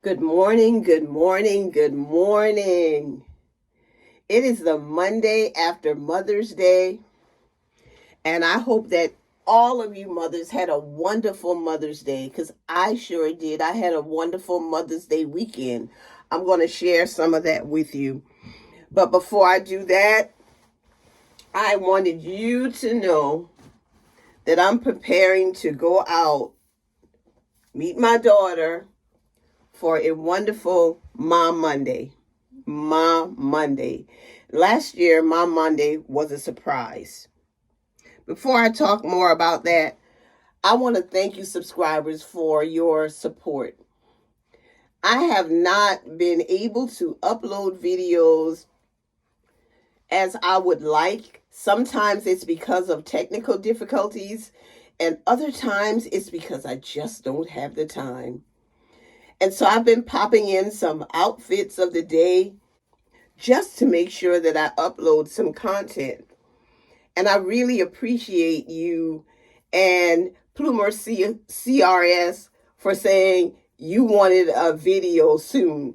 Good morning, good morning, good morning. It is the Monday after Mother's Day, and I hope that all of you mothers had a wonderful Mother's Day because I sure did. I had a wonderful Mother's Day weekend. I'm going to share some of that with you. But before I do that, I wanted you to know that I'm preparing to go out, meet my daughter, for a wonderful Mom Monday. Mom Monday. Last year, Mom Monday was a surprise. Before I talk more about that, I want to thank you, subscribers, for your support. I have not been able to upload videos as I would like. Sometimes it's because of technical difficulties, and other times it's because I just don't have the time. And so I've been popping in some outfits of the day just to make sure that I upload some content. And I really appreciate you and Plumer CRS for saying you wanted a video soon.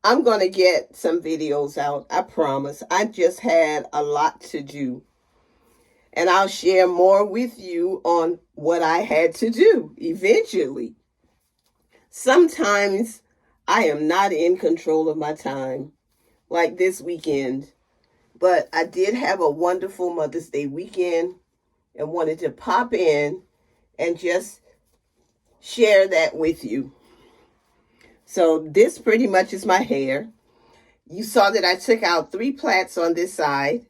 I'm going to get some videos out, I promise. I just had a lot to do. And I'll share more with you on what I had to do eventually. Sometimes I am not in control of my time, like this weekend. But I did have a wonderful Mother's Day weekend and wanted to pop in and just share that with you. So this pretty much is my hair. You saw that I took out 3 plaits on this side.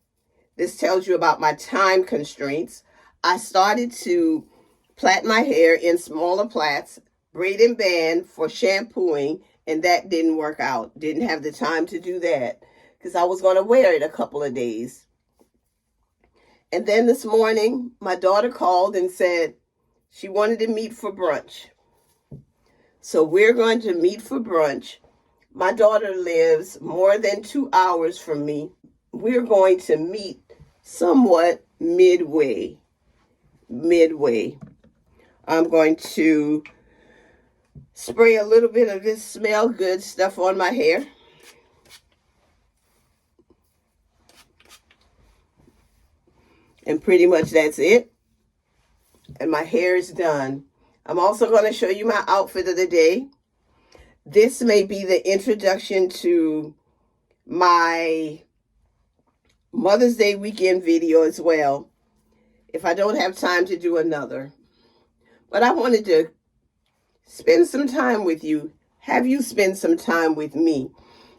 This tells you about my time constraints. I started to plait my hair in smaller plaits, braid and band for shampooing, and that didn't work out. Didn't have the time to do that because I was going to wear it a couple of days. And then this morning, my daughter called and said she wanted to meet for brunch. So we're going to meet for brunch. My daughter lives more than 2 hours from me. We're going to meet somewhat midway. I'm going to spray a little bit of this smell good stuff on my hair. And pretty much that's it. And my hair is done. I'm also going to show you my outfit of the day. This may be the introduction to my Mother's Day weekend video as well, if I don't have time to do another. But I wanted to spend some time with you, have you spend some time with me.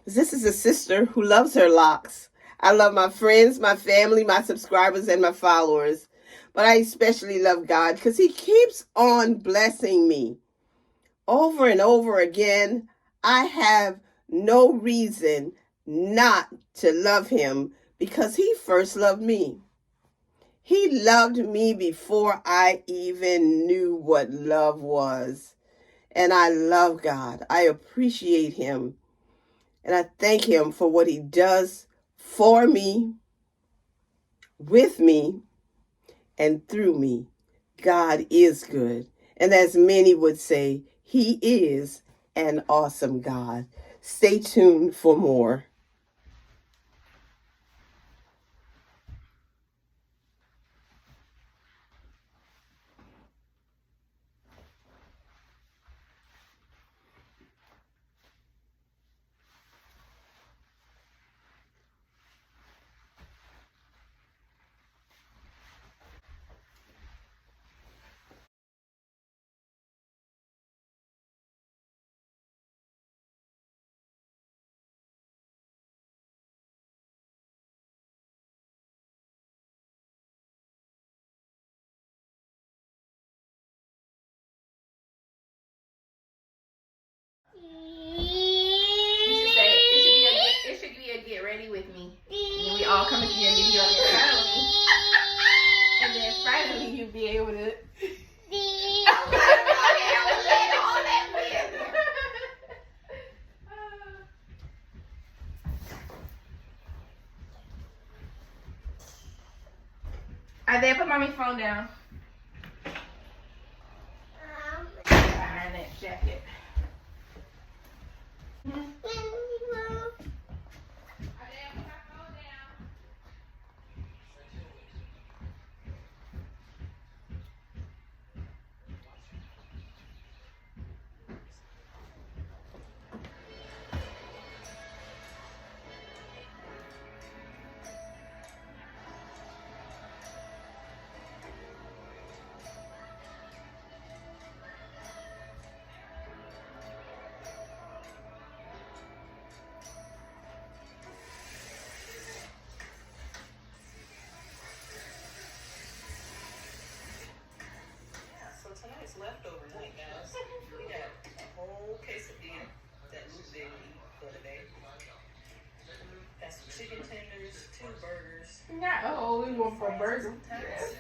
This is a sister who loves her locks. I love my friends, my family, my subscribers, and my followers. But I especially love God because he keeps on blessing me. Over and over again, I have no reason not to love him because he first loved me. He loved me before I even knew what love was. And I love God. I appreciate him. And I thank him for what he does for me, with me, and through me. God is good. And as many would say, he is an awesome God. Stay tuned for more. It should be a get ready with me. And then we all come into your video and then finally you'll be able to. Isaiah, put mommy's phone down. Behind that jacket. going for a burger. Yes.